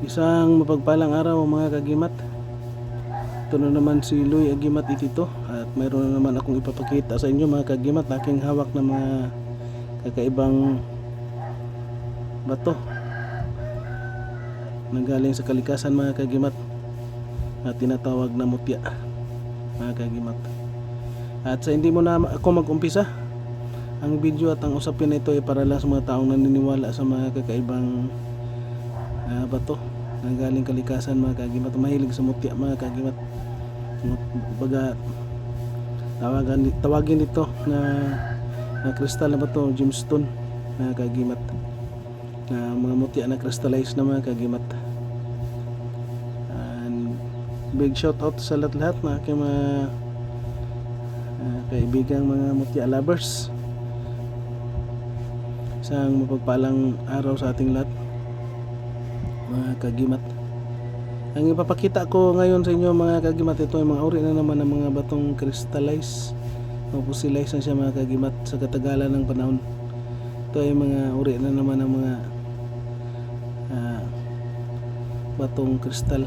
Isang mapagpalang araw mga kagimat. Ito na naman si Luy Agimat Itito. At mayroon na naman akong ipapakita sa inyo mga kagimat. Aking hawak na mga kakaibang bato nanggaling sa kalikasan mga kagimat, at tinatawag na mutya mga kagimat. At sa hindi mo na ako mag-umpisa, ang video at ang usapin na ito ay para lang sa mga taong naniniwala sa mga kakaibang bato nanggaling kalikasan mga kagimat, mahilig sa mutya mga kagimat. Baga tawagin dito na kristal na bato, gemstone mga kagimat, na mga mutya na crystallized na mga kagimat. And big shout out sa lahat na aking mga kaibigang mga mutya lovers. Isang mapagpalang araw sa ating lahat mga kagimat. Ang ipapakita ko ngayon sa inyo mga kagimat, ito ay mga uri na naman ng mga batong crystallize o fossilize na siya mga kagimat sa katagalan ng panahon. Ito ay mga uri na naman ng mga batong kristal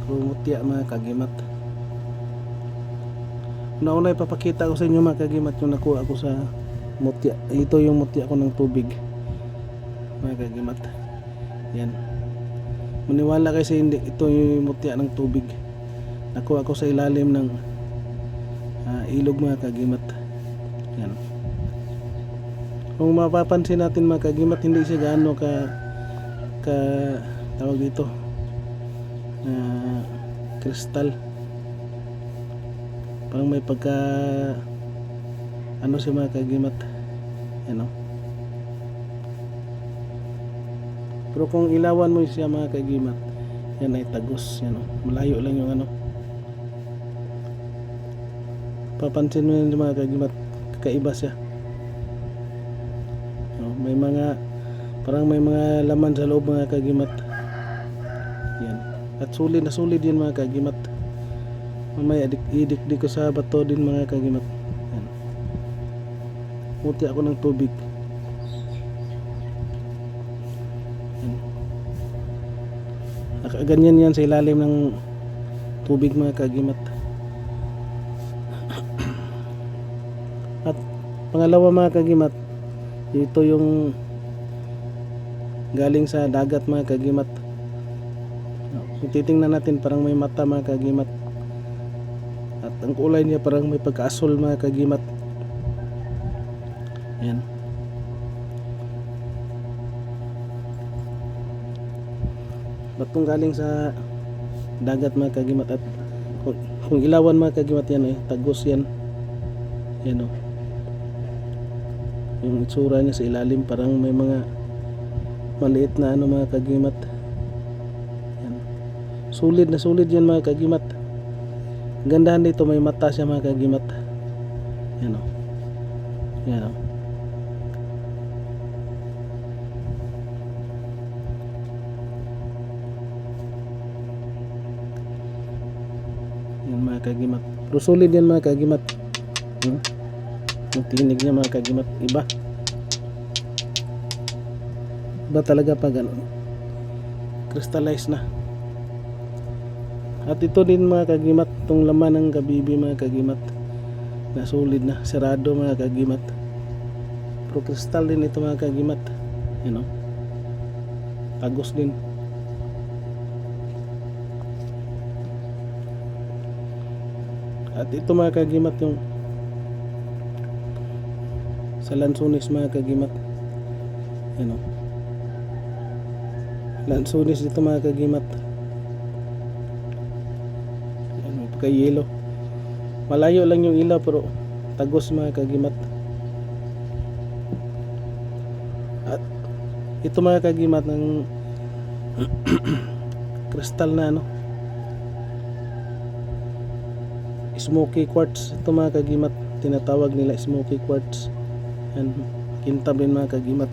o mutya mga kagimat. Una ipapakita ko sa inyo mga kagimat yung nakuha ko sa mutya. Ito yung mutya ko ng tubig mga kagimat. Yan, maniwala kasi hindi ito yung mutya ng tubig. Nakuha ko sa ilalim ng ilog mga kagimat. Yan, kung mapapansin natin mga kagimat, hindi siya gaano ka tawag dito kristal. Parang may pagka ano siya mga kagimat, ano. Pero kung ilawan mo siya mga kagimat, yan ay tagos, yan, malayo lang yung ano. Papansin mo yan mga kagimat, kakaiba siya. May mga parang may mga laman sa loob mga kagimat. Yan, at solid na solid yan mga kagimat. Mamaya idikdik ko sa bato din mga kagimat. Yan, puti ako ng tubig. Nakaganyan yan sa ilalim ng tubig mga kagimat. At pangalawa mga kagimat, ito yung galing sa dagat mga kagimat. Kung titingnan natin, parang may mata mga kagimat, at ang kulay niya parang may pagka-asul mga kagimat. Yan, batong galing sa dagat mga kagimat. At kung ilawan mga kagimat, yan ay tagos yan. Yan, yung itsura niya sa ilalim parang may mga maliit na ano mga kagimat. Yan, solid na solid yan mga kagimat. Gandahan dito, may mata siya mga kagimat. Yan, yan, yan mga kagimat. Pero solid yan mga kagimat. Yung tinig niya mga kagimat, iba talaga pag ano, crystallize na. At ito din mga kagimat, itong laman ng kabibi mga kagimat, na solid na, serado mga kagimat. Pero kristal din ito mga kagimat, tagos din. At ito mga kagimat, yung sa lansunis mga kagimat, lansunis dito mga kagimat. Pagka yelo, malayo lang yung ilaw pero tagos mga kagimat. At ito mga kagimat ng kristal na smoky quartz. Ito mga kagimat, tinatawag nila smoky quartz. Yan, kintab din mga kagimat.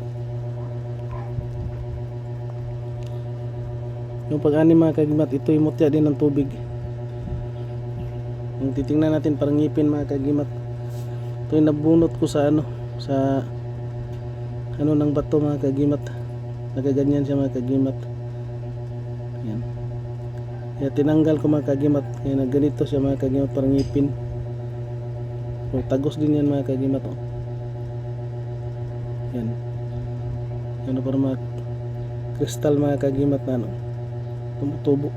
Yung pag-ani mga kagimat, ito yung mutya din ng tubig. Yung titingnan natin parang ngipin mga kagimat. Ito yung nabunot ko sa sa ng bato mga kagimat. Nagaganyan siya mga kagimat. Yan. Kaya tinanggal ko mga kagimat. Kaya ganito siya mga kagimat, parang ngipin. So, tagos din yan mga kagimat. Oh. Yan. Ano para mga kristal mga kagimat na ano, tumutubo.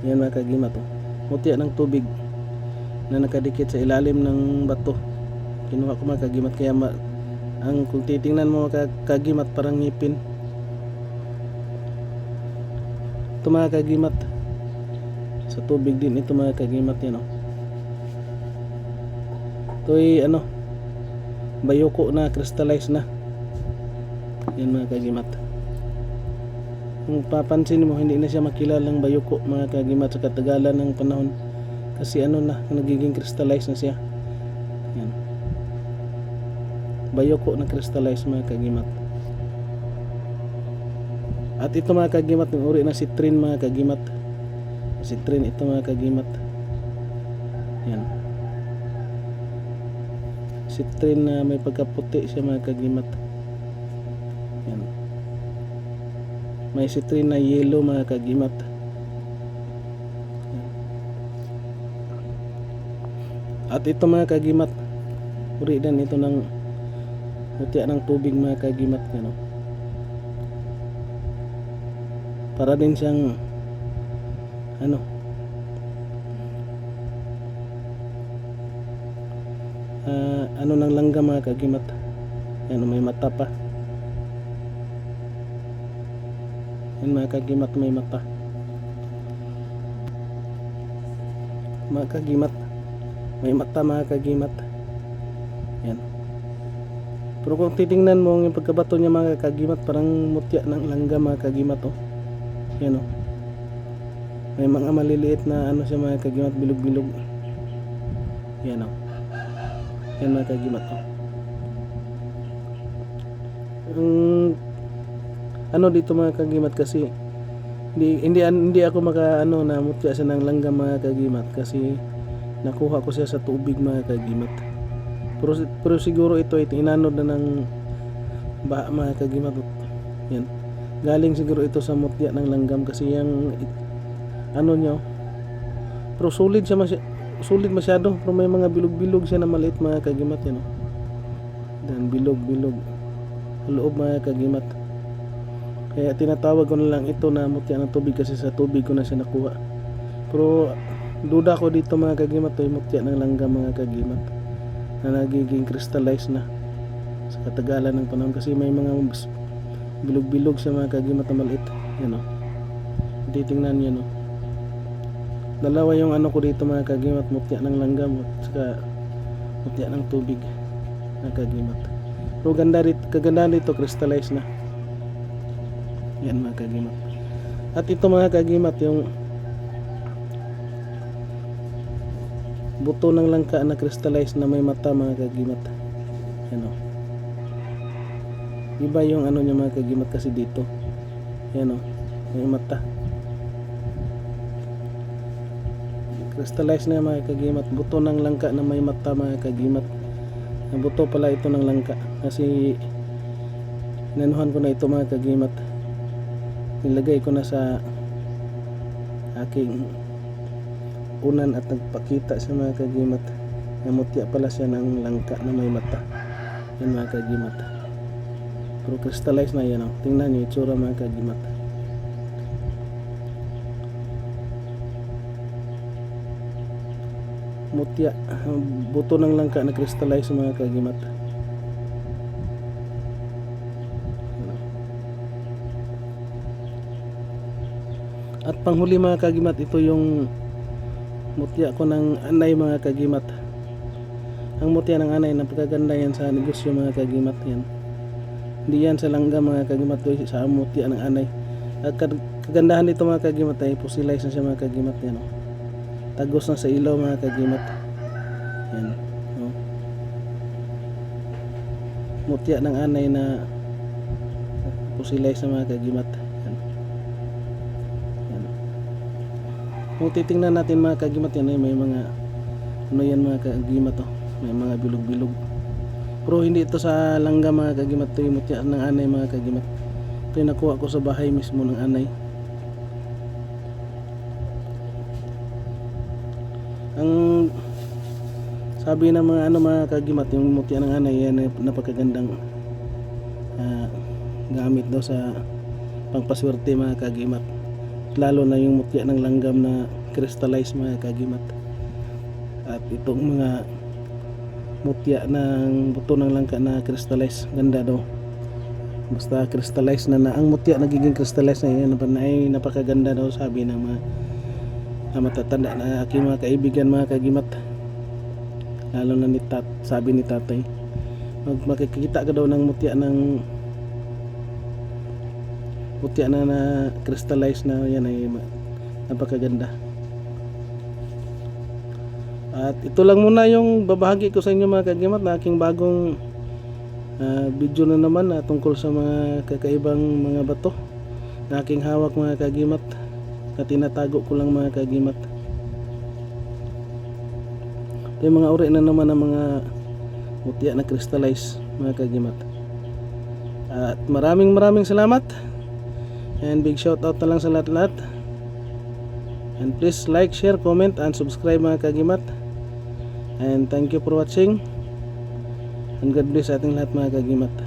Yan mga kagimat. Oh. Mutya ng tubig na nakadikit sa ilalim ng bato. Kinuha ko mga kagimat. Kaya kung titingnan mo mga kagimat, parang ngipin. Ito mga kagimat, sa tubig din ito mga kagimat. Yan, oh. Ito'y ano, bayoko na, crystallize na. Yan mga kagimat. Kung papansin mo, hindi na siya makilalang bayoko mga kagimat sa katagalan ng panahon. Kasi ano na, nagiging crystallize na siya. Yan. Bayoko na crystallize mga kagimat. At ito mga kagimat, yung uri ng citrine mga kagimat. Citrine ito mga kagimat. Yan. Citrine na may pagkaputi siya mga kagimat. Yan. May citrine na yellow mga kagimat. Yan. At ito mga kagimat, uri din ito ng mutya ng tubig mga kagimat. Yan, oh. Para din siyang ano, ano ng langga mga kagimat. Yan, may mata pa. Yan mga kagimat, may mata. Mga kagimat, may mata mga kagimat. Yan. Pero kung titingnan mo yung pagkabato niya mga kagimat, parang mutya ng langga mga kagimat. Oh. Yan, oh. May mga maliliit na ano siya mga kagimat, bilog-bilog. Yan, oh. Yan mga kagimat, oh. Ano dito mga kagimat, kasi hindi ako maka ano na mutya siya ng langga mga kagimat, kasi nakuha ko siya sa tubig mga kagimat. Pero siguro ito ay inanod na ng baha mga kagimat. Yan. Galing siguro ito sa mutya ng langgam, kasi yung ano niya, pero solid masyado, pero may mga bilog-bilog siya na maliit mga kagimat. Yan, oh. Dan bilog-bilog sa loob mga kagimat. Kaya tinatawag ko na lang ito na mutya ng tubig, kasi sa tubig ko na siya nakuha. Pero duda ko dito mga kagimat, ito mutya ng langgam mga kagimat na nagiging crystallize na sa katagalan ng panahon, kasi may mga bilog-bilog sa mga kagimat na maliit. Yan, oh. Titingnan yan, oh. Dalawa yung ano ko dito mga kagimat, mutya ng langgam at saka mutya ng tubig mga kagimat. Pero kagandahan dito, crystallize na. Yan mga kagimat. At ito mga kagimat, yung buto ng langka na crystallize na may mata mga kagimat. Yan, oh. Iba yung ano niya mga kagimat, kasi dito yan, oh, may mata. Crystallize na mga kagimat, buto ng langka na may mata mga kagimat. Ang buto pala ito ng langka, kasi inanuhan ko na ito mga kagimat. Nilagay ko na sa aking unan at nagpakita sa mga kagimat na mutya pala siya ng langka na may mata. Yan mga kagimat. Pero crystallize na yan, oh. Tingnan nyo itsura mga kagimat. Mutya, buto ng langka na crystallize mga kagimat. At panghuli mga kagimat, ito yung mutya ko ng anay mga kagimat. Ang mutya ng anay, napakaganda yan sa negosyo mga kagimat. Yan, hindi yan sa langga mga kagimat, sa mutya ng anay. At kagandahan nito mga kagimat ay fossilized na siya mga kagimat. Yan, oh. Tagos na sa ilaw mga kagimat. Yan, oh. Mutya ng anay na fossilized na mga kagimat. Yan. Yan. Kung titingnan natin mga kagimat, yan ay may mga ano yan mga kagimat, oh. May mga bilog-bilog. Pero hindi ito sa langga mga kagimat. Ito yung mutya ng anay mga kagimat. Ito yung nakuha ko sa bahay mismo ng anay. Ang sabi ng mga mga kagimat, yung mutya ng anay yan ay napakagandang gamit daw sa pangpaswerte mga kagimat. Lalo na yung mutya ng langgam na crystallized mga kagimat. At itong mga mutya ng buto ng langka na crystallized, ganda daw. Basta crystallized na ang mutya nagiging crystallized na yan ay napakaganda daw, sabi ng mga matatanda na aking mga kaibigan mga kagimat. Lalo na sabi ni tatay, makikita ka daw ng mutya na crystallized na yan ay napakaganda. At ito lang muna yung babahagi ko sa inyo mga kagimat na aking bagong video na naman tungkol sa mga kakaibang mga bato na aking hawak mga kagimat, na tinatago ko lang mga kagimat. Ito yung mga uri na naman ng mga mutya na crystallized mga kagimat. At maraming salamat. And big shout out na lang sa lahat-lahat. And please like, share, comment, and subscribe mga kagimat. And thank you for watching. And God bless ating lahat mga kagimat.